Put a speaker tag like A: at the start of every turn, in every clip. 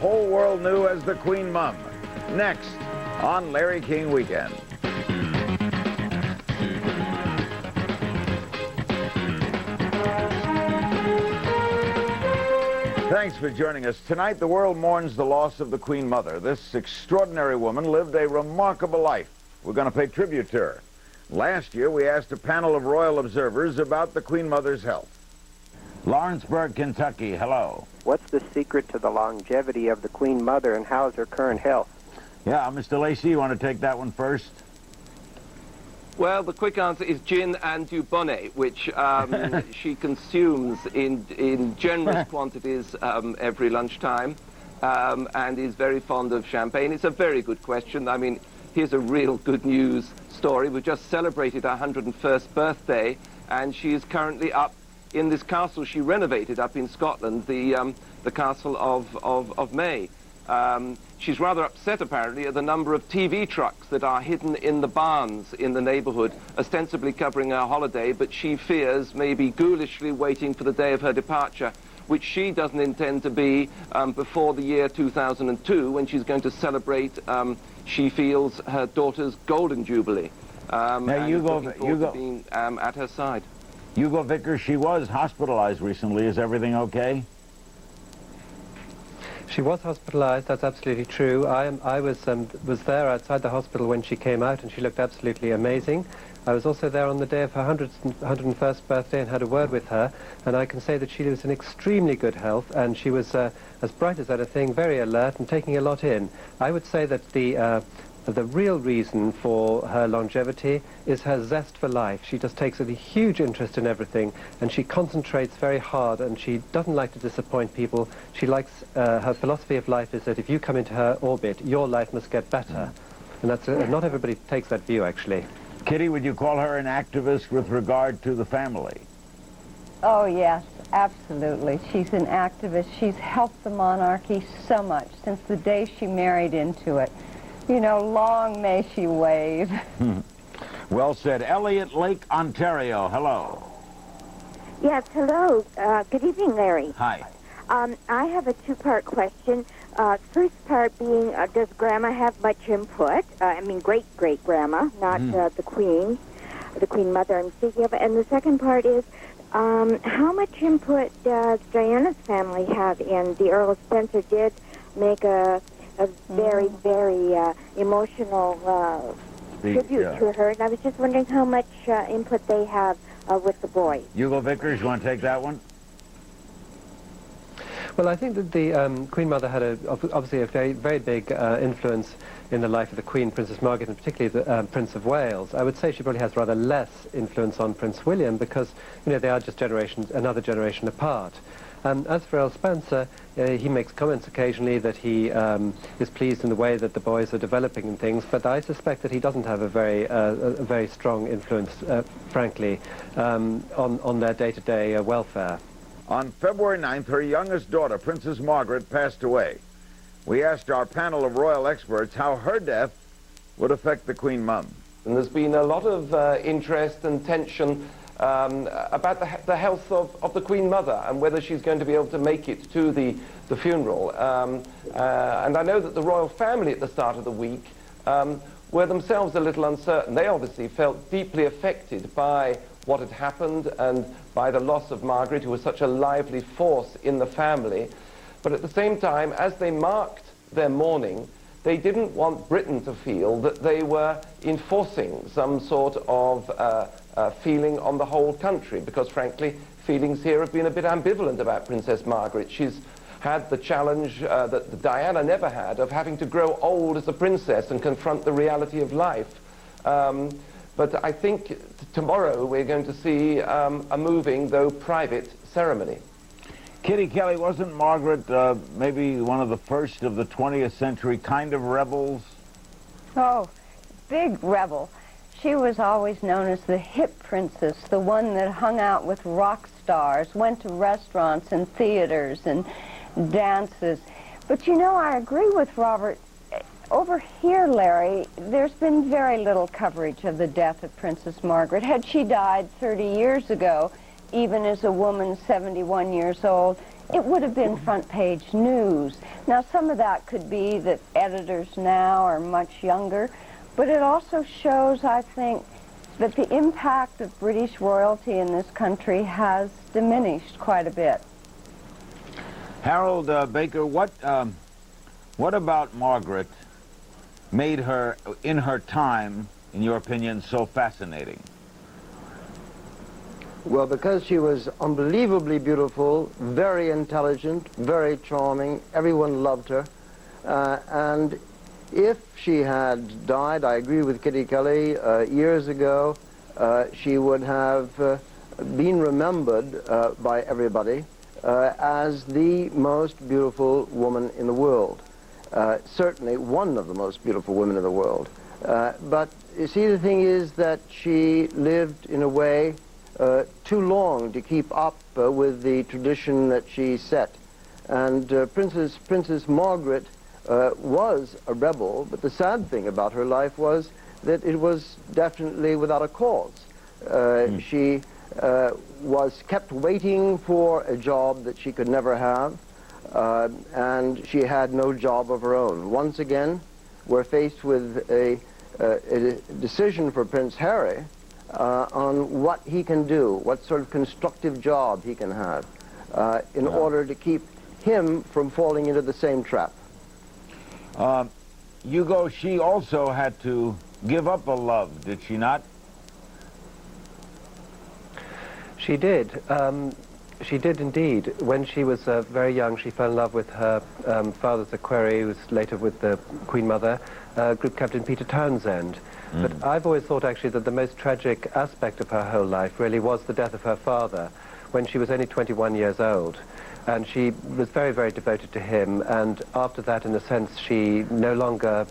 A: whole world knew as the Queen Mum. Next on Larry King Weekend. Thanks for joining us. Tonight, the world mourns the loss of the Queen Mother. This extraordinary woman lived a remarkable life. We're going to pay tribute to her. Last year, we asked a panel of royal observers about the Queen Mother's health. Lawrenceburg, Kentucky, hello.
B: What's the secret to the longevity of the Queen Mother, and how's her current health?
A: Yeah, Mr. Lacey, you want to take that one first?
C: Well, the quick answer is gin and dubonnet, which she consumes in generous quantities every lunchtime, and is very fond of champagne. It's a very good question. I mean, here's a real good news story. We've just celebrated her 101st birthday, and she is currently up in this castle she renovated up in Scotland, the castle of May. She's rather upset, apparently, at the number of TV trucks that are hidden in the barns in the neighborhood, ostensibly covering her holiday, but she fears maybe ghoulishly waiting for the day of her departure, which she doesn't intend to be before the year 2002, when she's going to celebrate, she feels, her daughter's golden jubilee.
A: Now, Hugo
C: being at her side.
A: Hugo Vickers, she was hospitalized recently. Is everything okay?
D: She was hospitalized, that's absolutely true. I was there outside the hospital when she came out, and she looked absolutely amazing. I was also there on the day of her 101st birthday and had a word with her, and I can say that she was in extremely good health, and she was as bright as anything, very alert and taking a lot in. I would say that the real reason for her longevity is her zest for life. She just takes a huge interest in everything, and she concentrates very hard, and she doesn't like to disappoint people. She likes, her philosophy of life is that if you come into her orbit, your life must get better. And that's not everybody takes that view, actually.
A: Kitty, would you call her an activist with regard to the family?
E: Oh, yes, absolutely. She's an activist. She's helped the monarchy so much since the day she married into it. You know, long may she wave.
A: Well said. Elliot Lake, Ontario, hello.
F: Yes, hello. Good evening, Larry.
A: Hi.
F: I have a two-part question. First part being, does Grandma have much input? I mean, great-great-grandma, not the Queen Mother I'm speaking of. And the second part is, how much input does Diana's family have in the Earl of Spencer did make a very, very emotional tribute to her, and I was just wondering how much input they have with the boys.
A: Hugo Vickers, you want to take that one?
D: Well, I think that the Queen Mother had obviously a very, very big influence in the life of the Queen, Princess Margaret, and particularly the Prince of Wales. I would say she probably has rather less influence on Prince William because, you know, they are just another generation apart. As for Earl Spencer, he makes comments occasionally that he is pleased in the way that the boys are developing and things, but I suspect that he doesn't have a very strong influence, frankly, on their day-to-day welfare.
A: On February 9th, her youngest daughter, Princess Margaret, passed away. We asked our panel of royal experts how her death would affect the Queen Mum.
C: And there's been a lot of interest and tension about the health of the Queen Mother and whether she's going to be able to make it to the funeral. And I know that the royal family at the start of the week were themselves a little uncertain. They obviously felt deeply affected by what had happened and by the loss of Margaret, who was such a lively force in the family. But at the same time, as they marked their mourning, they didn't want Britain to feel that they were enforcing some sort of feeling on the whole country, because frankly, feelings here have been a bit ambivalent about Princess Margaret. She's had the challenge that Diana never had of having to grow old as a princess and confront the reality of life. But I think tomorrow we're going to see a moving, though private, ceremony.
A: Kitty Kelly, wasn't Margaret maybe one of the first of the 20th century kind of rebels?
E: Oh, big rebel. She was always known as the hip princess, the one that hung out with rock stars, went to restaurants and theaters and dances. But you know, I agree with Robert. Over here, Larry, there's been very little coverage of the death of Princess Margaret. Had she died 30 years ago, even as a woman 71 years old, it would have been front page news. Now, some of that could be that editors now are much younger, but it also shows, I think, that the impact of British royalty in this country has diminished quite a bit.
A: Harold Baker, what about Margaret made her, in her time, in your opinion, so fascinating?
G: Well, because she was unbelievably beautiful, very intelligent, very charming. Everyone loved her. And if she had died, I agree with Kitty Kelly, years ago, she would have been remembered by everybody as the most beautiful woman in the world. Certainly one of the most beautiful women in the world. But you see, the thing is that she lived in a way too long to keep up with the tradition that she set. And Princess Margaret was a rebel, but the sad thing about her life was that it was definitely without a cause. She was kept waiting for a job that she could never have, and she had no job of her own. Once again, we're faced with a decision for Prince Harry on what he can do, what sort of constructive job he can have in order to keep him from falling into the same trap.
A: Hugo, she also had to give up a love, did she not?
D: She did. She did indeed. When she was very young, she fell in love with her father's equerry, who was later with the Queen Mother, Group Captain Peter Townsend. But I've always thought, actually, that the most tragic aspect of her whole life really was the death of her father when she was only 21 years old. And she was very, very devoted to him. And after that, in a sense, she no longer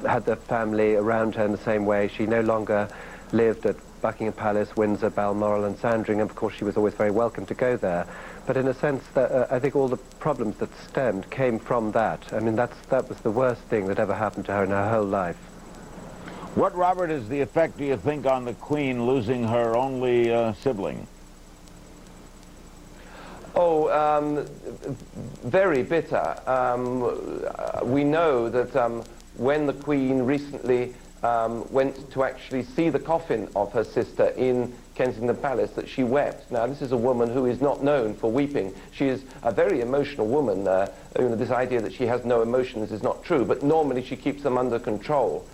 D: had the family around her in the same way. She no longer lived at Buckingham Palace, Windsor, Balmoral and Sandringham. Of course, she was always very welcome to go there. But in a sense, that, I think all the problems that stemmed came from that. I mean, that was the worst thing that ever happened to her in her whole life.
A: What, Robert, is the effect, do you think, on the Queen losing her only sibling?
C: Oh, very bitter. We know that when the Queen recently went to actually see the coffin of her sister in Kensington Palace, that she wept. Now, this is a woman who is not known for weeping. She is a very emotional woman. You know, this idea that she has no emotions is not true, but normally she keeps them under control.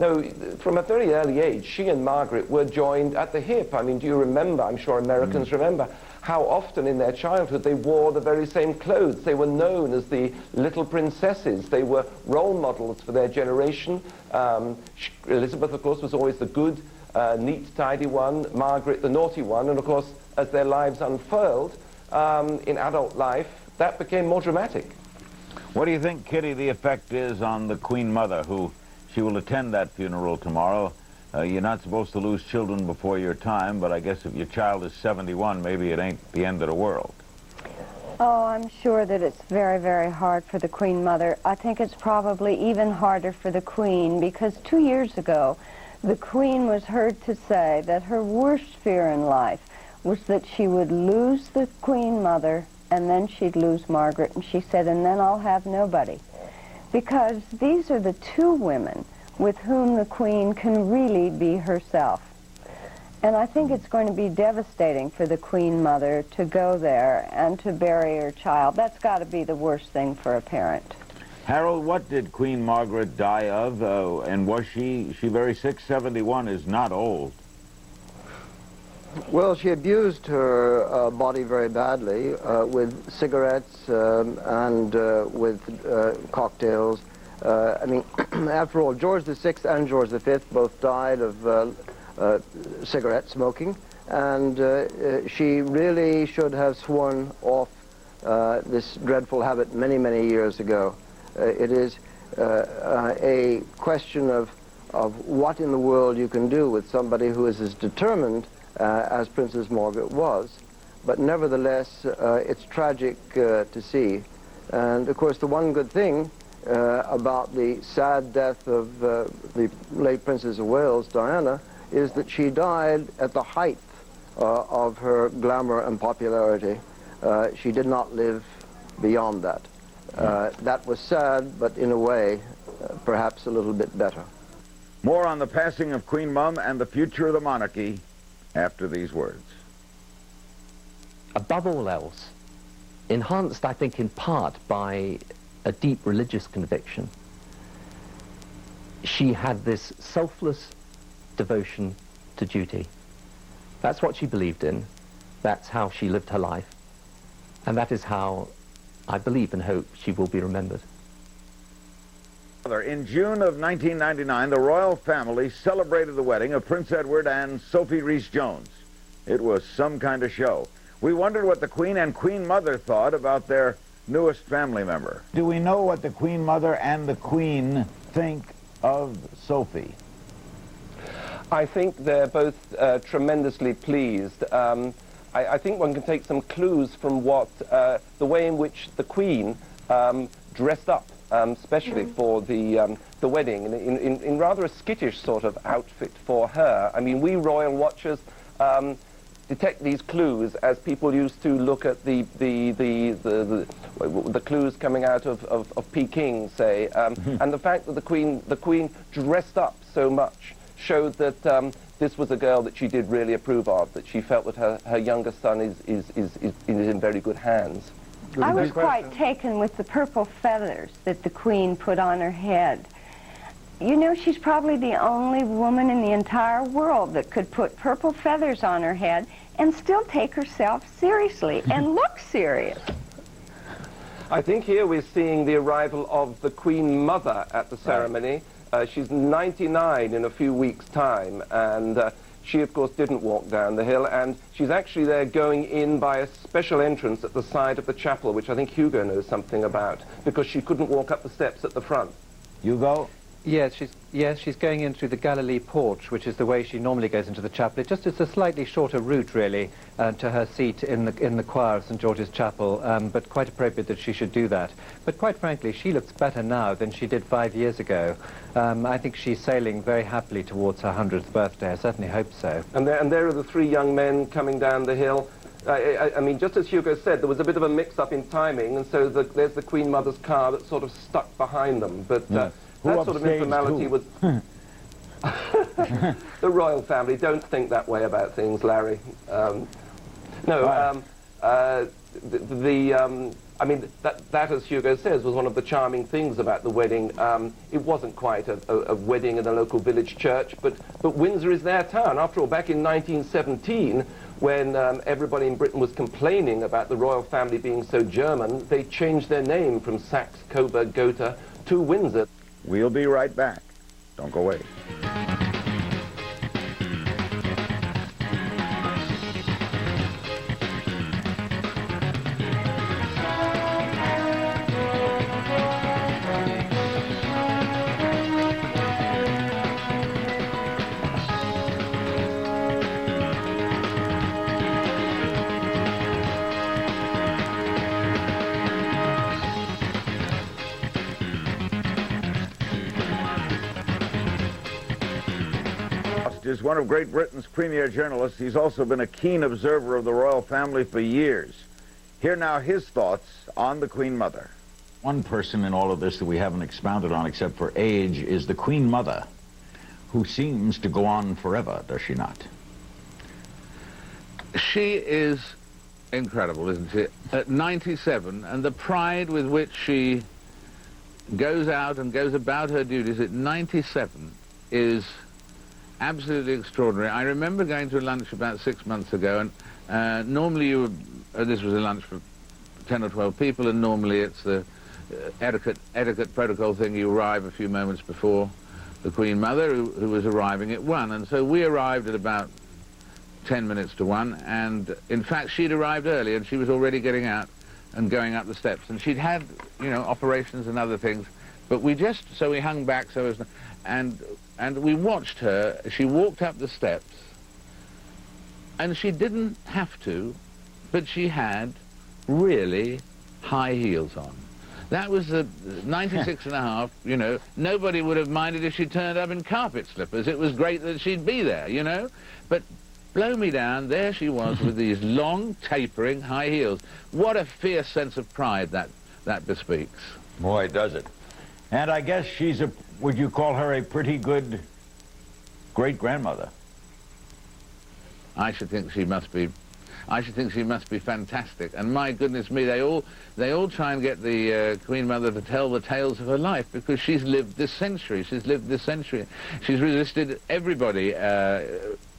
C: No, from a very early age, she and Margaret were joined at the hip. I mean, do you remember, I'm sure Americans remember, how often in their childhood they wore the very same clothes. They were known as the little princesses. They were role models for their generation. Elizabeth, of course, was always the good, neat, tidy one, Margaret the naughty one, and of course, as their lives unfurled in adult life, that became more dramatic.
A: What do you think, Kitty, the effect is on the Queen Mother, who she will attend that funeral tomorrow? You're not supposed to lose children before your time, but I guess if your child is 71, maybe it ain't the end of the world.
E: Oh, I'm sure that it's very, very hard for the Queen Mother. I think it's probably even harder for the Queen, because 2 years ago, the Queen was heard to say that her worst fear in life was that she would lose the Queen Mother, and then she'd lose Margaret, and she said, and then I'll have nobody. Because these are the two women with whom the Queen can really be herself. And I think it's going to be devastating for the Queen Mother to go there and to bury her child. That's got to be the worst thing for a parent.
A: Harold, what did Queen Margaret die of, and was she very sick? 71 is not old.
G: Well, she abused her body very badly with cigarettes and with cocktails. I mean, after all, George VI and George V both died of cigarette smoking, and she really should have sworn off this dreadful habit many, many years ago. It is a question of what in the world you can do with somebody who is as determined as Princess Margaret was. But nevertheless, it's tragic to see. And of course, the one good thing about the sad death of the late Princess of Wales, Diana, is that she died at the height of her glamour and popularity. She did not live beyond that. That was sad, but in a way, perhaps a little bit better.
A: More on the passing of Queen Mum and the future of the monarchy after these words.
H: Above all else, enhanced, I think, in part by a deep religious conviction, she had this selfless devotion to duty. That's what she believed in. That's how she lived her life. And that is how I believe and hope she will be remembered.
A: In June of 1999, the royal family celebrated the wedding of Prince Edward and Sophie Rhys-Jones. It was some kind of show. We wondered what the Queen and Queen Mother thought about their newest family member. Do we know what the Queen Mother and the Queen think of Sophie?
C: I think they're both tremendously pleased. I think one can take some clues from what the way in which the Queen dressed up, especially for the wedding, in rather a skittish sort of outfit for her. I mean, we royal watchers detect these clues as people used to look at the clues coming out of Peking, say, and the fact that the Queen dressed up so much showed that this was a girl that she did really approve of, that she felt that her younger son is in very good hands.
E: I was quite taken with the purple feathers that the Queen put on her head. You know, she's probably the only woman in the entire world that could put purple feathers on her head and still take herself seriously and look serious.
C: I think here we're seeing the arrival of the Queen Mother at the ceremony. She's 99 in a few weeks' time, and she, of course, didn't walk down the hill, and she's actually there going in by a special entrance at the side of the chapel, which I think Hugo knows something about, because she couldn't walk up the steps at the front.
A: Hugo?
D: Yes, she's going in through the Galilee porch, which is the way she normally goes into the chapel. It's a slightly shorter route, really, to her seat in the choir of St. George's Chapel, but quite appropriate that she should do that. But quite frankly, she looks better now than she did 5 years ago. I think she's sailing very happily towards her 100th birthday. I certainly hope so.
C: And there are the three young men coming down the hill. I mean, just as Hugo said, there was a bit of a mix-up in timing, and so there's the Queen Mother's car that sort of stuck behind them. But that sort of informality was... The royal family don't think that way about things, Larry. I mean, that, as Hugo says, was one of the charming things about the wedding. It wasn't quite a wedding in a local village church, but Windsor is their town. After all, back in 1917, when everybody in Britain was complaining about the royal family being so German, they changed their name from Saxe, Coburg, Gotha to Windsor.
A: We'll be right back. Don't go away. Is one of Great Britain's premier journalists. He's also been a keen observer of the royal family for years. Here now his thoughts on the Queen Mother. One person in all of this that we haven't expounded on except for age is the Queen Mother, who seems to go on forever, does she not?
I: She is incredible, isn't she? At 97, and the pride with which she goes out and goes about her duties at 97 is absolutely extraordinary. I remember going to a lunch about 6 months ago, and normally this was a lunch for 10 or 12 people, and normally it's the etiquette protocol thing. You arrive a few moments before the Queen Mother, who was arriving at 1, and so we arrived at about 10 minutes to 1, and in fact she'd arrived early, and she was already getting out and going up the steps, and she'd had, you know, operations and other things, but we hung back so as, and we watched her. She walked up the steps, and she didn't have to, but she had really high heels on. That was the 96 and a half, you know. Nobody would have minded if she turned up in carpet slippers. It was great that she'd be there, you know. But blow me down, there she was with these long, tapering high heels. What a fierce sense of pride that bespeaks.
A: Boy, does it. And I guess she's would you call her a pretty good great-grandmother?
I: I should think she must be. I should think she must be fantastic. And my goodness me, they all try and get the Queen Mother to tell the tales of her life, because she's lived this century. She's lived this century. She's resisted everybody,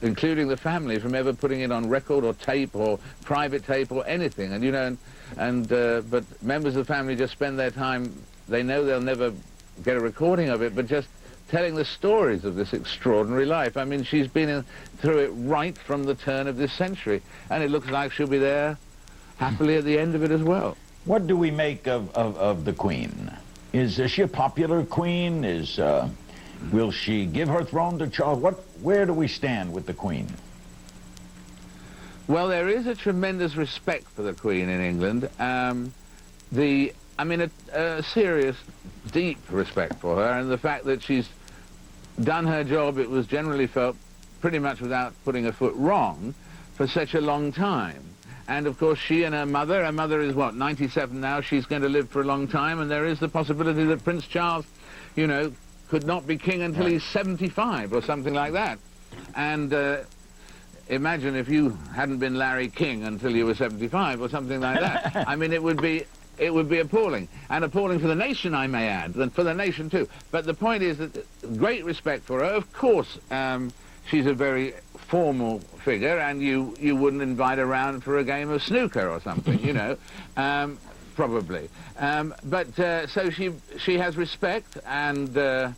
I: including the family, from ever putting it on record or tape or private tape or anything. And you know, but members of the family just spend their time. They know they'll never get a recording of it, but just telling the stories of this extraordinary life. I mean, she's been through it right from the turn of this century, and it looks like she'll be there happily at the end of it as well.
A: What do we make of the Queen? Is she a popular queen? Will she give her throne to Charles? Where do we stand with the Queen?
I: Well, there is a tremendous respect for the Queen in England. I mean, a serious, deep respect for her, and the fact that she's done her job, it was generally felt, pretty much without putting a foot wrong, for such a long time. And of course, she and her mother is what, 97 now, she's going to live for a long time, and there is the possibility that Prince Charles, you know, could not be king until he's 75 or something like that. And imagine if you hadn't been Larry King until you were 75 or something like that. I mean, it would be appalling, and appalling for the nation, I may add, and for the nation too. But the point is that great respect for her. Of course, she's a very formal figure, and you wouldn't invite her around for a game of snooker or something, you know, probably. So she has respect and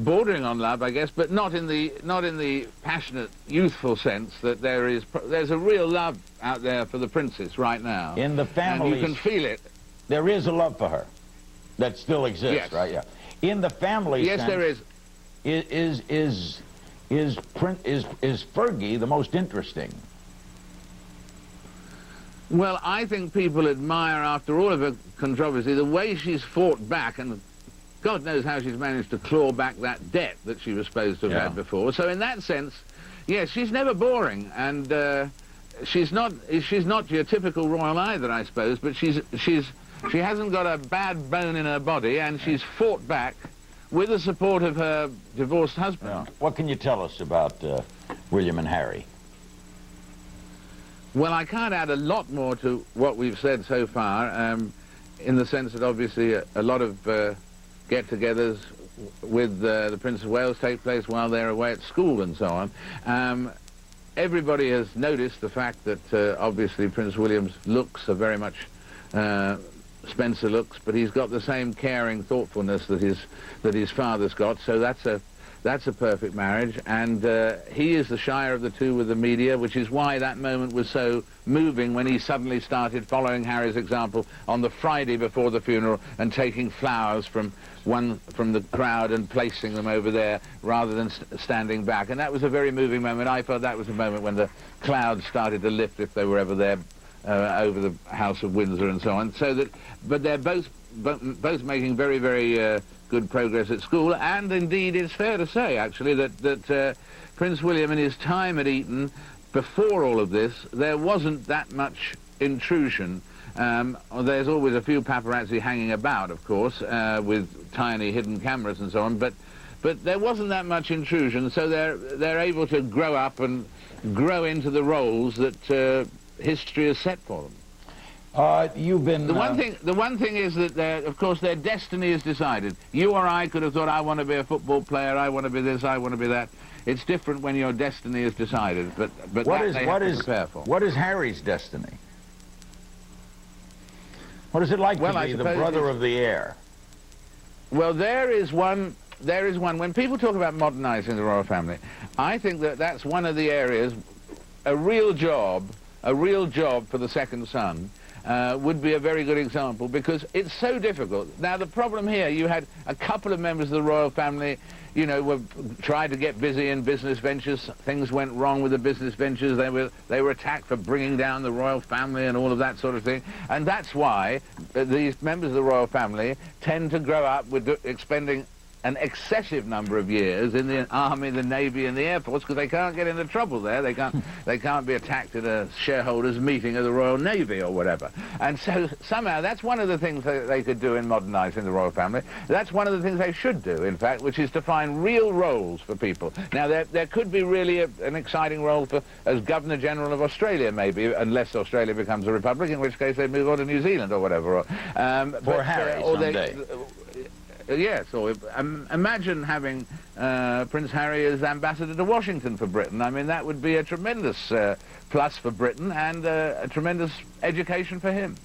I: bordering on love, I guess, but not in the passionate, youthful sense that there's a real love out there for the princess right now.
A: In the family,
I: you can feel it.
A: There is a love for her that still exists,
I: yes.
A: right? Yeah. In the family,
I: yes,
A: sense,
I: there is.
A: Is Fergie the most interesting?
I: Well, I think people admire, after all of her controversy, the way she's fought back, and God knows how she's managed to claw back that debt that she was supposed to have had before. So in that sense, yes, she's never boring, and she's not your typical royal either, I suppose, but she hasn't got a bad bone in her body, and she's fought back with the support of her divorced husband.
A: Yeah. What can you tell us about William and Harry?
I: Well, I can't add a lot more to what we've said so far, in the sense that obviously a lot of get-togethers with the Prince of Wales take place while they're away at school and so on. Everybody has noticed the fact that obviously Prince William's looks are very much Spencer looks, but he's got the same caring thoughtfulness that his father's got. So that's a perfect marriage, and he is the shyer of the two with the media, which is why that moment was so moving when he suddenly started following Harry's example on the Friday before the funeral and taking flowers from the crowd and placing them over there rather than standing back. And that was a very moving moment. I felt that was a moment when the clouds started to lift, if they were ever there, over the House of Windsor and so on. But they're both making very, very good progress at school, and indeed it's fair to say, actually, that Prince William, in his time at Eton, before all of this, there wasn't that much intrusion. There's always a few paparazzi hanging about, of course, with tiny hidden cameras and so on, but there wasn't that much intrusion, so they're able to grow up and grow into the roles that history has set for them.
A: You've been...
I: The one thing is that, of course, their destiny is decided. You or I could have thought, I want to be a football player, I want to be this, I want to be that. It's different when your destiny is decided, but
A: what
I: that they have to prepare for.
A: What is Harry's destiny? What is it like to be the brother of the heir?
I: Well, there is one. When people talk about modernizing the royal family, I think that that's one of the areas, a real job for the second son, would be a very good example, because it's so difficult. Now, the problem here, you had a couple of members of the royal family, you know, tried to get busy in business ventures. Things went wrong with the business ventures. They were attacked for bringing down the royal family and all of that sort of thing. And that's why these members of the royal family tend to grow up with expending an excessive number of years in the Army, the Navy, and the Air Force, because they can't get into trouble there. They can't be attacked at a shareholders' meeting of the Royal Navy or whatever. And so somehow that's one of the things that they could do in modernising the royal family. That's one of the things they should do, in fact, which is to find real roles for people. Now, there could be really an exciting role for as Governor-General of Australia, maybe, unless Australia becomes a republic, in which case they'd move on to New Zealand or whatever.
A: For Harry someday.
I: Yes, or imagine having Prince Harry as ambassador to Washington for Britain. I mean, that would be a tremendous plus for Britain and a tremendous education for him.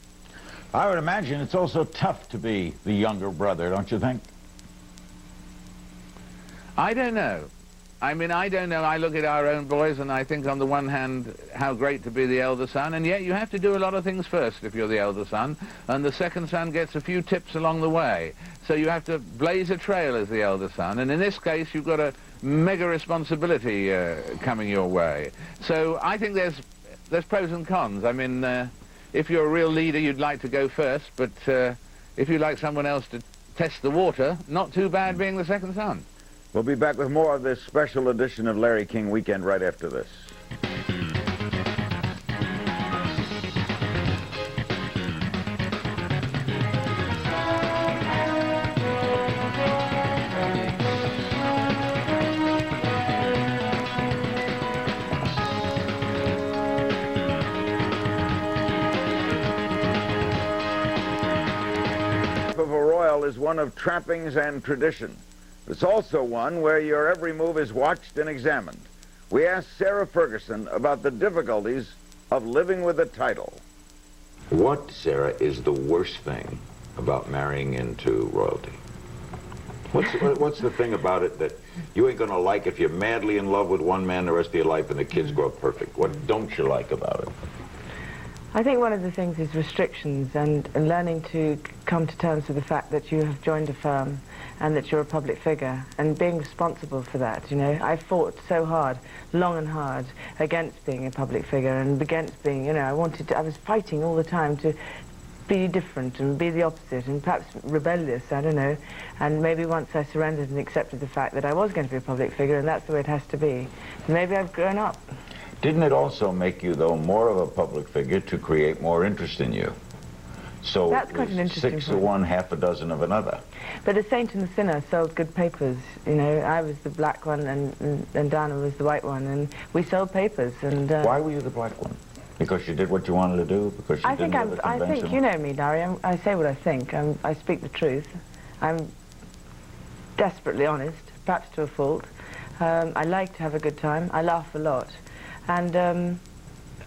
A: I would imagine it's also tough to be the younger brother, don't you think?
I: I don't know. I mean, I don't know. I look at our own boys and I think on the one hand how great to be the elder son, and yet you have to do a lot of things first if you're the elder son, and the second son gets a few tips along the way. So you have to blaze a trail as the elder son, and in this case you've got a mega responsibility coming your way. So I think there's pros and cons. I mean, if you're a real leader you'd like to go first, but if you like someone else to test the water, not too bad being the second son.
A: We'll be back with more of this special edition of Larry King Weekend right after this. Of a royal is one of trappings and tradition. It's also one where your every move is watched and examined. We asked Sarah Ferguson about the difficulties of living with a title.
J: What, Sarah, is the worst thing about marrying into royalty? What's the thing about it that you ain't gonna like if you're madly in love with one man the rest of your life and the kids grow up perfect? What don't you like about it?
K: I think one of the things is restrictions and learning to come to terms with the fact that you have joined a firm and that you're a public figure and being responsible for that, you know. I fought so hard, long and hard, against being a public figure and against being, you know, I was fighting all the time to be different and be the opposite and perhaps rebellious, I don't know. And maybe once I surrendered and accepted the fact that I was going to be a public figure and that's the way it has to be, maybe I've grown up.
J: Didn't it also make you, though, more of a public figure to create more interest in you? So
K: that's quite an interesting
J: 6 of one, half a dozen of another.
K: But the saint and the sinner sold good papers. You know, I was the black one and Dana was the white one, and we sold papers. And
J: why were you the black one? Because you did what you wanted to do? Because you didn't have the conventional?
K: I think, you know me, Larry, I say what I think. I speak the truth. I'm desperately honest, perhaps to a fault. I like to have a good time. I laugh a lot. And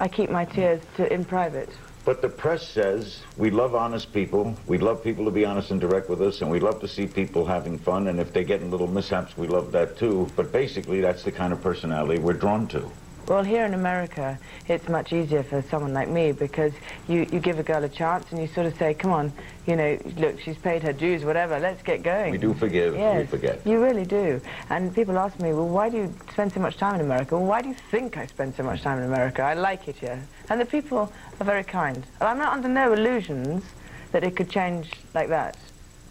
K: I keep my tears in private.
J: But the press says we love honest people, we love people to be honest and direct with us, and we love to see people having fun, and if they get in little mishaps, we love that too. But basically, that's the kind of personality we're drawn to.
K: Well, here in America, it's much easier for someone like me because you give a girl a chance and you sort of say, come on, you know, look, she's paid her dues, whatever, let's get going.
J: We do forgive,
K: yes,
J: we forget.
K: You really do. And people ask me, well, why do you spend so much time in America? Well, why do you think I spend so much time in America? I like it here. And the people are very kind. And I'm not under no illusions that it could change like that.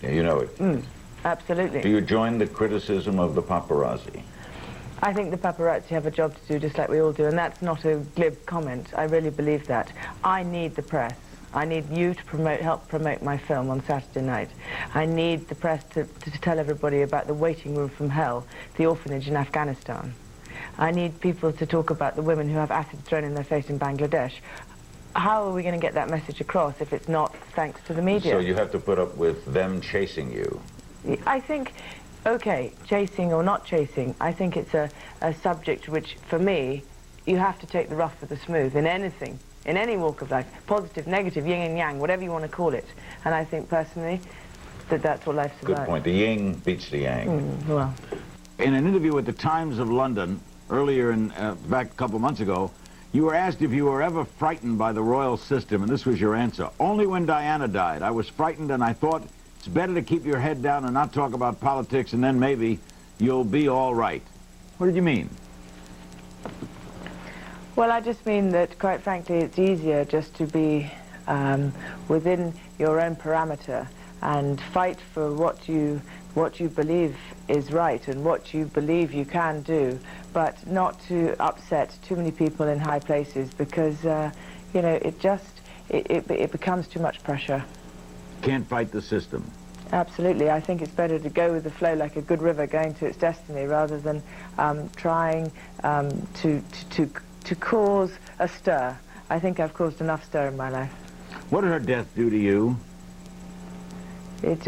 J: Yeah, you know it.
K: Absolutely.
J: Do you join the criticism of the paparazzi?
K: I think the paparazzi have a job to do just like we all do, and that's not a glib comment. I really believe that. I need the press. I need you to help promote my film on Saturday night. I need the press to tell everybody about the waiting room from hell, the orphanage in Afghanistan. I need people to talk about the women who have acid thrown in their face in Bangladesh. How are we going to get that message across if it's not thanks to the media?
J: So you have to put up with them chasing you.
K: I think, okay, chasing or not chasing, I think it's a subject which, for me, you have to take the rough with the smooth in anything, in any walk of life, positive, negative, yin and yang, whatever you want to call it. And I think, personally, that that's what life's about.
J: Good point. The yin beats the yang.
K: Well.
A: In an interview with the Times of London, earlier back a couple months ago, you were asked if you were ever frightened by the royal system, and this was your answer. Only when Diana died. I was frightened, and I thought it's better to keep your head down and not talk about politics, and then maybe you'll be all right. What did you mean?
K: Well, I just mean that, quite frankly, it's easier just to be within your own parameter and fight for what you believe is right and what you believe you can do, but not to upset too many people in high places, because you know, it becomes too much pressure.
A: Can't fight the system.
K: Absolutely. I think it's better to go with the flow like a good river going to its destiny, rather than trying to cause a stir. I think I've caused enough stir in my life.
A: What did her death do to you?
K: It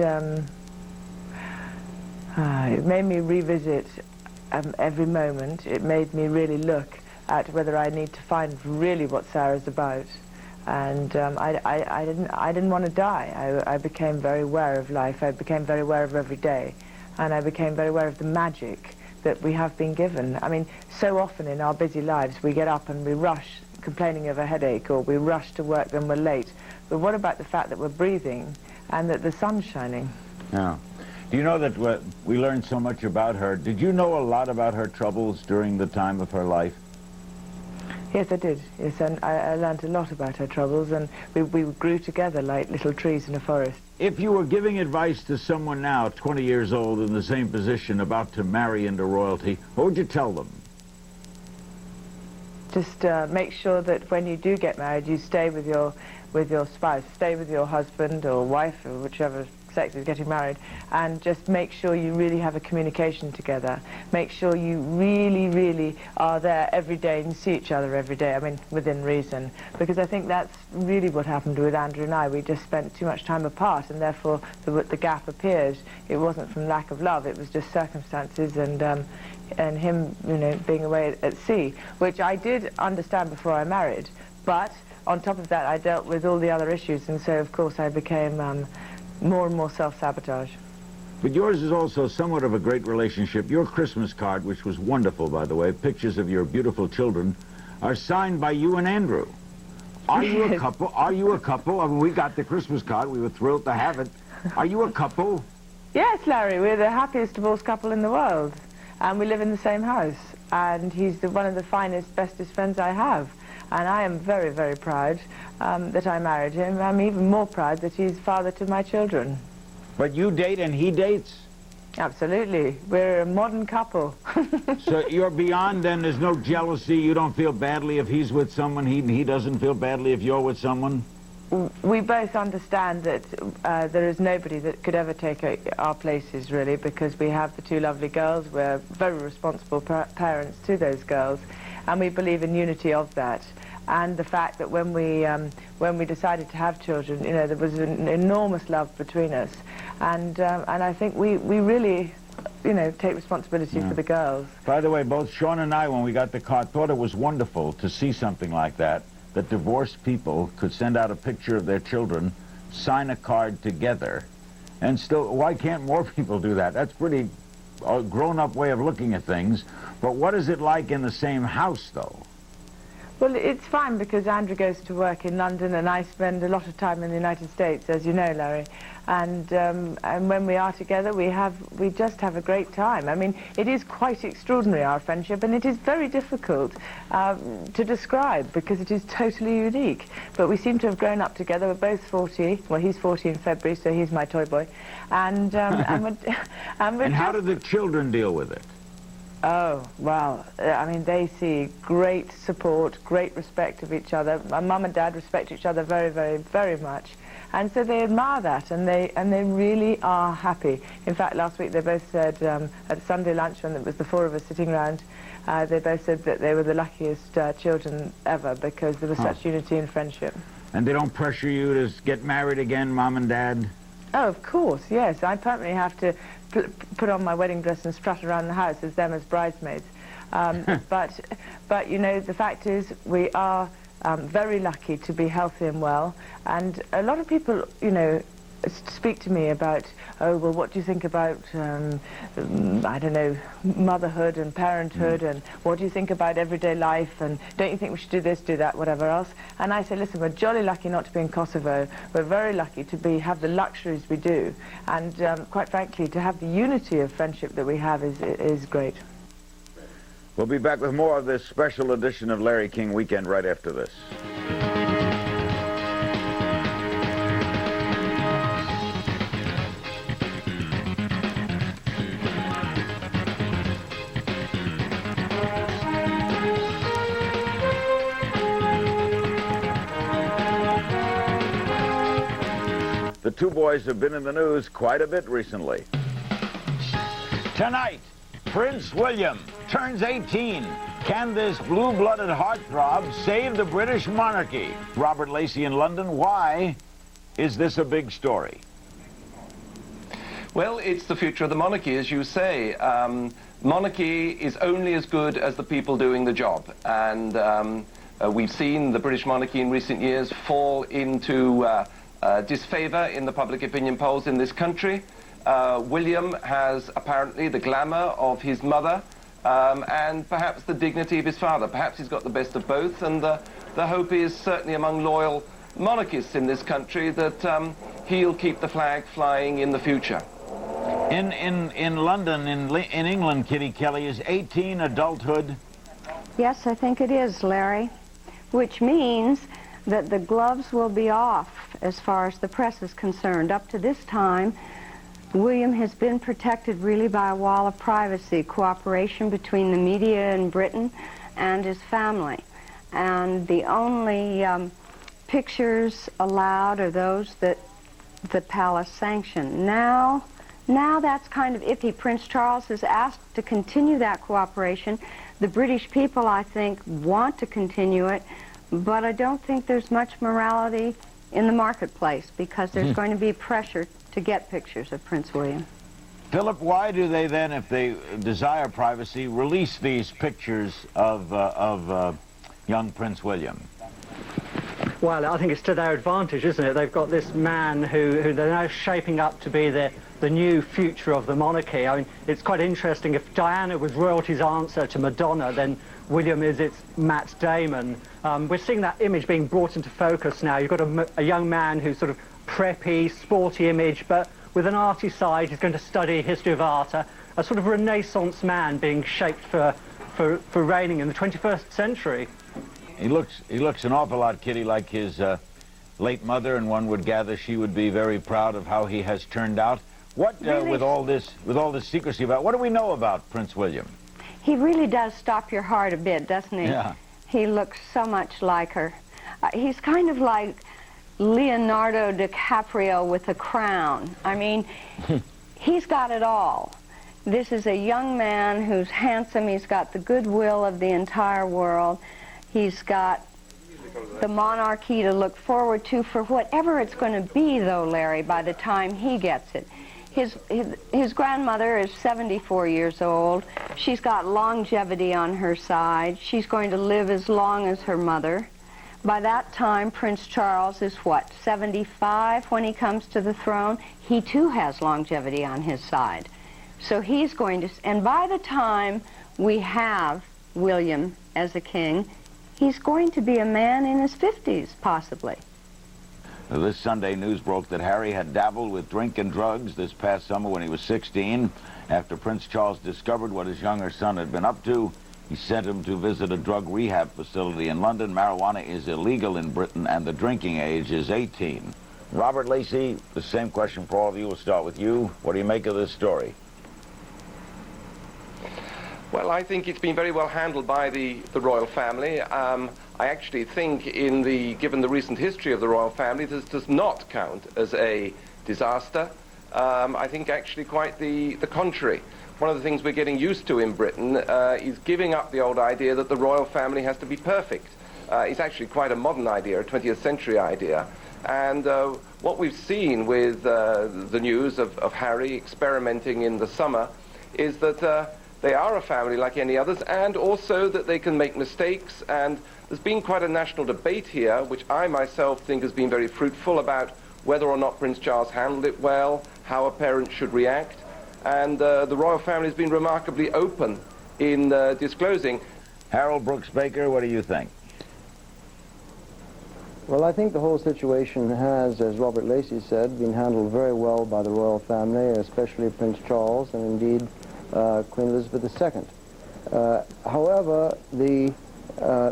K: made me revisit every moment. It made me really look at whether I need to find really what Sarah's about. And I didn't want to die. I became very aware of life. I became very aware of every day. And I became very aware of the magic that we have been given. I mean, so often in our busy lives, we get up and we rush, complaining of a headache, or we rush to work and we're late. But what about the fact that we're breathing and that the sun's shining?
A: Yeah. Do you know that we learned so much about her? Did you know a lot about her troubles during the time of her life?
K: Yes, I did. Yes, and I learned a lot about her troubles, and we grew together like little trees in a forest.
A: If you were giving advice to someone now, 20 years old, in the same position, about to marry into royalty, what would you tell them?
K: Just make sure that when you do get married, you stay with your spouse, stay with your husband or wife, or whichever sex is getting married, and just make sure you really have a communication together. Make sure you really, really are there every day and see each other every day, I mean, within reason. Because I think that's really what happened with Andrew and I. We just spent too much time apart, and therefore the gap appears. It wasn't from lack of love, it was just circumstances and him, you know, being away at sea, which I did understand before I married. But on top of that, I dealt with all the other issues, and so, of course, I became more and more self-sabotage.
A: But yours is also somewhat of a great relationship. Your Christmas card, which was wonderful, by the way, pictures of your beautiful children, are signed by you and Andrew. Are you a couple? Are you a couple? I mean, we got the Christmas card. We were thrilled to have it. Are you a couple?
K: Yes, Larry. We're the happiest divorced couple in the world. And we live in the same house. And he's one of the finest, bestest friends I have. And I am very, very proud that I married him. I'm even more proud that he's father to my children.
A: But you date and he dates?
K: Absolutely. We're a modern couple.
A: So you're beyond, then there's no jealousy? You don't feel badly if he's with someone, he doesn't feel badly if you're with someone?
K: We both understand that there is nobody that could ever take our places, really, because we have the two lovely girls. We're very responsible parents to those girls, and we believe in unity of that. And the fact that when we decided to have children, you know, there was an enormous love between us, and I think we really, you know, take responsibility for the girls.
A: By the way, both Sean and I, when we got the card, thought it was wonderful to see something like that divorced people could send out a picture of their children, sign a card together, and still, why can't more people do that? That's pretty grown-up way of looking at things. But what is it like in the same house, though?
K: Well, it's fine because Andrew goes to work in London and I spend a lot of time in the United States, as you know, Larry. And when we are together, we just have a great time. I mean, it is quite extraordinary, our friendship, and it is very difficult to describe because it is totally unique. But we seem to have grown up together. We're both 40. Well, he's 40 in February, so he's my toy boy. And
A: and how do the children deal with it?
K: Oh, well, I mean, they see great support, great respect of each other. My mum and dad respect each other very, very, very much. And so they admire that, and they really are happy. In fact, last week they both said, at Sunday lunch, when it was the four of us sitting round, they both said that they were the luckiest children ever because there was such unity and friendship.
A: And they don't pressure you to get married again, Mom and Dad?
K: Oh, of course, yes. I permanently have to put on my wedding dress and strut around the house as them as bridesmaids. But you know, the fact is we are very lucky to be healthy and well. And a lot of people, you know, speak to me about, oh, well, what do you think about, I don't know, motherhood and parenthood, and what do you think about everyday life, and don't you think we should do this, do that, whatever else? And I say, listen, we're jolly lucky not to be in Kosovo. We're very lucky to have the luxuries we do, and quite frankly, to have the unity of friendship that we have is great.
A: We'll be back with more of this special edition of Larry King Weekend right after this. two boys have been in the news quite a bit recently. Tonight, Prince William turns 18. Can this blue-blooded heartthrob save the British monarchy? Robert Lacey in London, why is this a big story?
C: Well, it's the future of the monarchy, as you say. Monarchy is only as good as the people doing the job. And we've seen the British monarchy in recent years fall into disfavor in the public opinion polls in this country. William has apparently the glamour of his mother and perhaps the dignity of his father. Perhaps he's got the best of both, and the hope is certainly among loyal monarchists in this country that he'll keep the flag flying in the future.
A: In London, in England, Kitty Kelly, is 18 adulthood?
E: Yes, I think it is, Larry, which means that the gloves will be off as far as the press is concerned. Up to this time, William has been protected really by a wall of privacy, cooperation between the media in Britain and his family. And the only pictures allowed are those that the palace sanctioned. Now that's kind of iffy. Prince Charles has asked to continue that cooperation. The British people, I think, want to continue it, but I don't think there's much morality in the marketplace because there's going to be pressure to get pictures of Prince William.
A: Philip, why do they then, if they desire privacy, release these pictures of young Prince William?
L: Well, I think it's to their advantage, isn't it? They've got this man who they're now shaping up to be the new future of the monarchy. I mean, it's quite interesting. If Diana was royalty's answer to Madonna, then William is its Matt Damon. We're seeing that image being brought into focus now. You've got a young man who's sort of preppy, sporty image, but with an arty side. He's going to study history of art, a sort of Renaissance man being shaped for reigning in the 21st century.
A: He looks an awful lot, Kitty, like his late mother, and one would gather she would be very proud of how he has turned out. What, really? with all this secrecy about, what do we know about Prince William?
E: He really does stop your heart a bit, doesn't he?
A: Yeah.
E: He looks so much like her. He's kind of like Leonardo DiCaprio with a crown. I mean, he's got it all. This is a young man who's handsome. He's got the goodwill of the entire world. He's got the monarchy to look forward to for whatever it's going to be, though, Larry, by the time he gets it. His grandmother is 74 years old. She's got longevity on her side. She's going to live as long as her mother. By that time, Prince Charles is, what, 75 when he comes to the throne? He, too, has longevity on his side. So he's going to... And by the time we have William as a king, he's going to be a man in his 50s, possibly.
A: This Sunday, news broke that Harry had dabbled with drink and drugs this past summer when he was 16. After Prince Charles discovered what his younger son had been up to, he sent him to visit a drug rehab facility in London. Marijuana is illegal in Britain, and the drinking age is 18. Robert Lacey, the same question for all of you. We'll start with you. What do you make of this story?
C: Well, I think it's been very well handled by the royal family. I actually think, given the recent history of the royal family, this does not count as a disaster. I think actually quite the contrary. One of the things we're getting used to in Britain is giving up the old idea that the royal family has to be perfect. It's actually quite a modern idea, a 20th century idea. And what we've seen with the news of Harry experimenting in the summer is that they are a family like any others, and also that they can make mistakes. And there's been quite a national debate here, which I myself think has been very fruitful, about whether or not Prince Charles handled it well, how a parent should react. And the royal family has been remarkably open in disclosing.
A: Harold Brooks Baker, what do you think?
G: Well, I think the whole situation has, as Robert Lacey said, been handled very well by the royal family, especially Prince Charles and indeed Queen Elizabeth II. However, the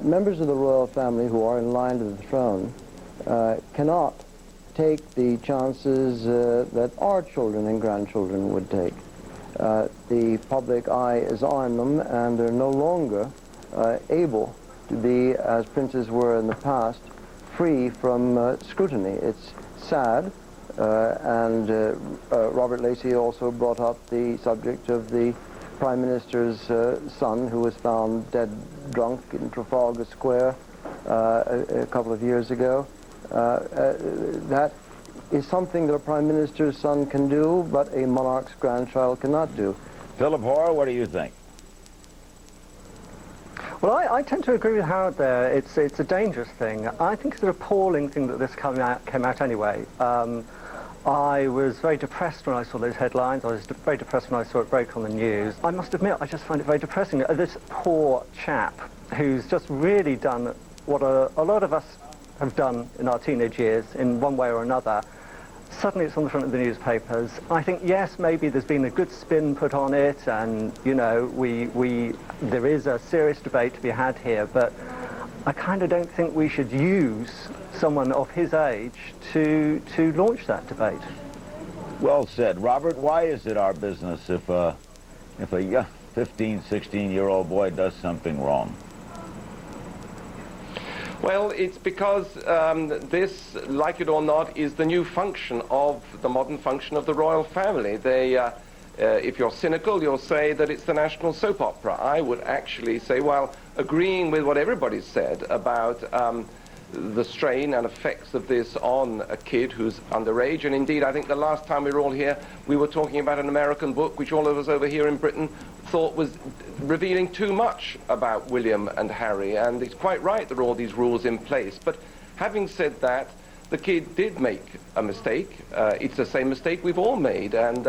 G: members of the royal family who are in line to the throne cannot take the chances that our children and grandchildren would take. The public eye is on them, and they're no longer able to be, as princes were in the past, free from scrutiny. It's sad Robert Lacey also brought up the subject of the Prime Minister's son, who was found dead drunk in Trafalgar Square a couple of years ago. That is something that a Prime Minister's son can do, but a monarch's grandchild cannot do.
A: Philip Hoare, what do you think?
L: Well, I tend to agree with Howard there. It's a dangerous thing. I think it's an appalling thing that this came out anyway. I was very depressed when I saw those headlines. I was very depressed when I saw it break on the news. I must admit, I just find it very depressing. This poor chap who's just really done what a lot of us have done in our teenage years in one way or another. Suddenly it's on the front of the newspapers. I think, yes, maybe there's been a good spin put on it, and, you know, there is a serious debate to be had here, but I kind of don't think we should use someone of his age to launch that debate.
A: Well said. Robert, why is it our business if a young 15, 16-year-old boy does something wrong?
C: Well, it's because this, like it or not, is the new function of the modern function of the royal family. They, if you're cynical, you'll say that it's the national soap opera. I would actually say, well, agreeing with what everybody said about the strain and effects of this on a kid who's underage. And indeed, I think the last time we were all here, we were talking about an American book, which all of us over here in Britain thought was revealing too much about William and Harry. And it's quite right there are all these rules in place. But having said that, the kid did make a mistake. It's the same mistake we've all made. And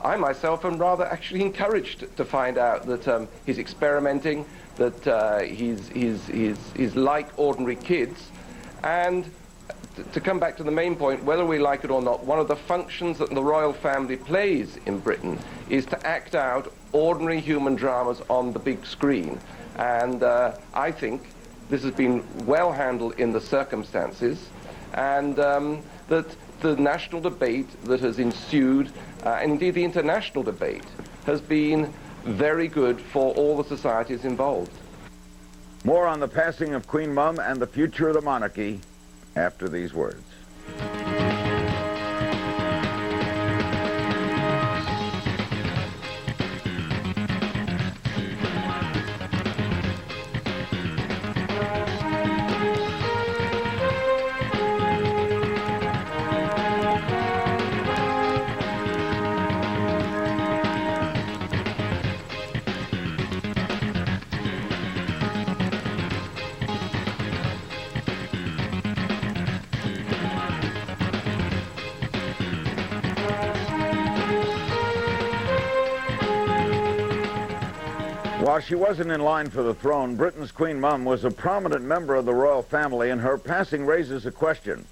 C: I myself am rather actually encouraged to find out that he's experimenting, that he's like ordinary kids. And to come back to the main point, whether we like it or not, one of the functions that the royal family plays in Britain is to act out ordinary human dramas on the big screen. And I think this has been well handled in the circumstances, and that the national debate that has ensued, and indeed the international debate, has been very good for all the societies involved.
A: More on the passing of Queen Mum and the future of the monarchy after these words. While she wasn't in line for the throne, Britain's Queen Mum was a prominent member of the royal family, and her passing raises a question.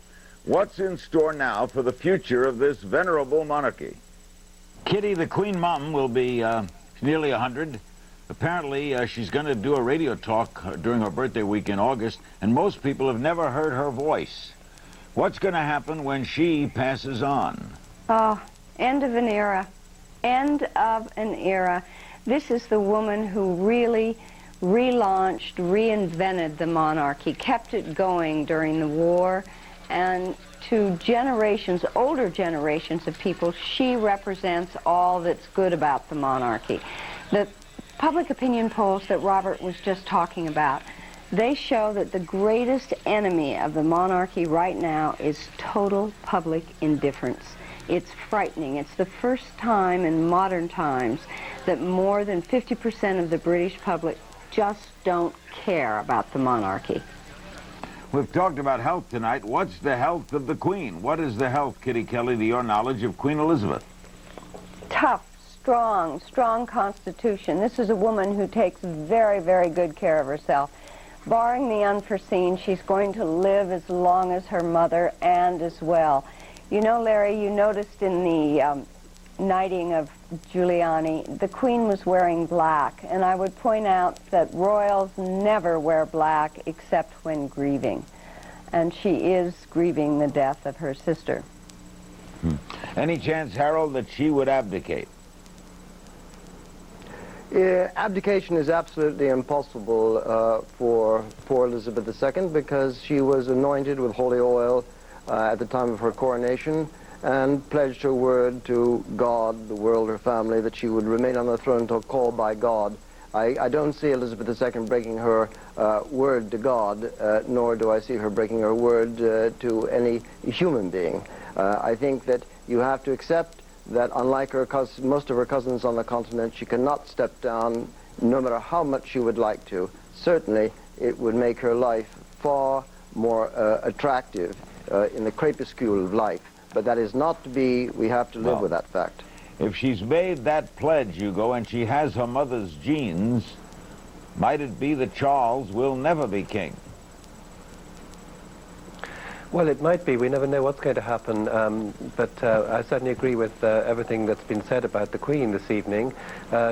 A: What's in store now for the future of this venerable monarchy? Kitty, the Queen Mum will be nearly 100. Apparently, she's going to do a radio talk during her birthday week in August, and most people have never heard her voice. What's going to happen when she passes on?
E: Oh, end of an era. End of an era. This is the woman who really relaunched, reinvented the monarchy, kept it going during the war, and to generations, older generations of people, she represents all that's good about the monarchy. The public opinion polls that Robert was just talking about, they show that the greatest enemy of the monarchy right now is total public indifference. It's frightening. It's the first time in modern times that more than 50% of the British public just don't care about the monarchy.
A: We've talked about health tonight. What's the health of the Queen? What is the health, Kitty Kelly, to your knowledge, of Queen Elizabeth?
E: Tough, strong constitution. This is a woman who takes very, very good care of herself. Barring the unforeseen, she's going to live as long as her mother and as well. You know, Larry, you noticed in the knighting of Giuliani, the Queen was wearing black, and I would point out that royals never wear black except when grieving, and she is grieving the death of her sister.
A: Any chance, Harold, that she would abdicate?
G: Abdication is absolutely impossible for Elizabeth II, because she was anointed with holy oil at the time of her coronation, and pledged her word to God, the world, her family, that she would remain on the throne until called by God. I don't see Elizabeth II breaking her word to God, nor do I see her breaking her word to any human being. I think that you have to accept that unlike her most of her cousins on the continent, she cannot step down no matter how much she would like to. Certainly, it would make her life far more attractive in the crepuscule of life. But that is not to be. We have to live with that fact.
A: If she's made that pledge, Hugo, and she has her mother's genes, might it be that Charles will never be king?
D: Well, it might be. We never know what's going to happen. But I certainly agree with everything that's been said about the Queen this evening.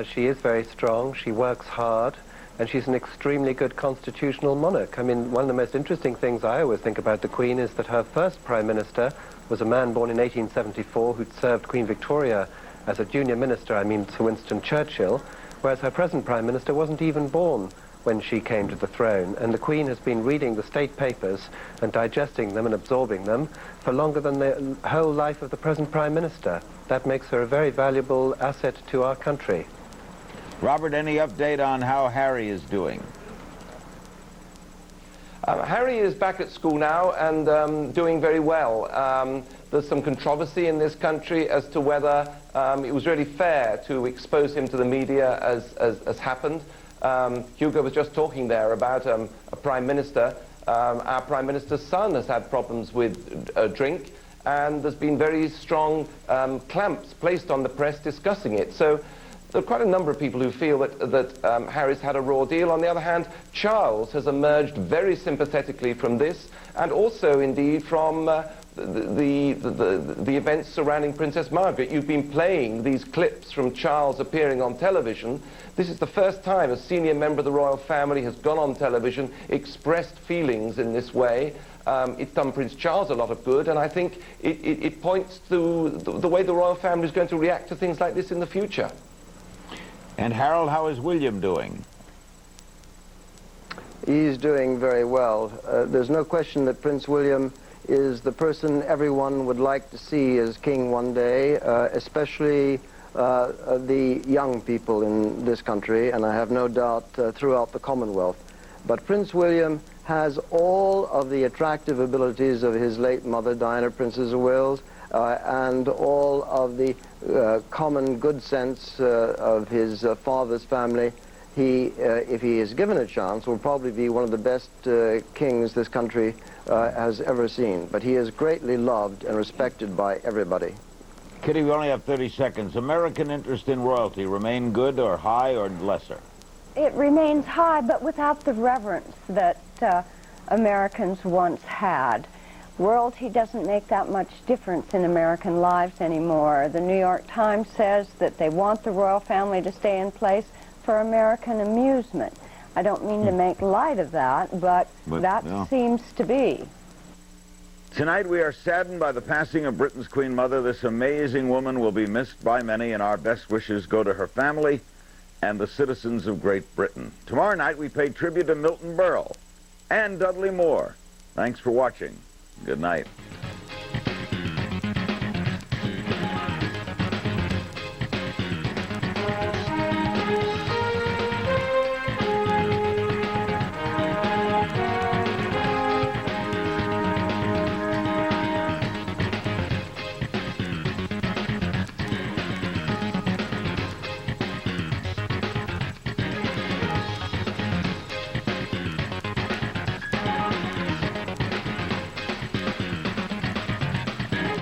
D: She is very strong. She works hard. And she's an extremely good constitutional monarch. I mean, one of the most interesting things I always think about the Queen is that her first Prime Minister was a man born in 1874 who'd served Queen Victoria as a junior minister, I mean Sir Winston Churchill, whereas her present Prime Minister wasn't even born when she came to the throne. And the Queen has been reading the state papers and digesting them and absorbing them for longer than the whole life of the present Prime Minister. That makes her a very valuable asset to our country.
A: Robert, any update on how Harry is doing?
C: Harry is back at school now and doing very well. There's some controversy in this country as to whether it was really fair to expose him to the media as happened. Hugo was just talking there about a Prime Minister. Our Prime Minister's son has had problems with drink, and there's been very strong clamps placed on the press discussing it. So there are quite a number of people who feel that Harry's had a raw deal. On the other hand, Charles has emerged very sympathetically from this, and also indeed from the events surrounding Princess Margaret. You've been playing these clips from Charles appearing on television. This is the first time a senior member of the royal family has gone on television, expressed feelings in this way. It's done Prince Charles a lot of good, and I think it points to the way the royal family is going to react to things like this in the future.
A: And Harold, how is William doing?
G: He's doing very well. There's no question that Prince William is the person everyone would like to see as king one day, especially the young people in this country, and I have no doubt throughout the Commonwealth. But Prince William has all of the attractive abilities of his late mother, Diana, Princess of Wales, and all of the common good sense of his father's family. He, if he is given a chance, will probably be one of the best kings this country has ever seen. But he is greatly loved and respected by everybody.
A: Kitty, we only have 30 seconds. American interest in royalty remain good or high or lesser?
E: It remains high, but without the reverence that Americans once had. Royalty doesn't make that much difference in American lives anymore. The New York Times says that they want the royal family to stay in place for American amusement. I don't mean to make light of that, but that seems to be.
A: Tonight we are saddened by the passing of Britain's Queen Mother. This amazing woman will be missed by many, and our best wishes go to her family and the citizens of Great Britain. Tomorrow night we pay tribute to Milton Berle and Dudley Moore. Thanks for watching. Good night.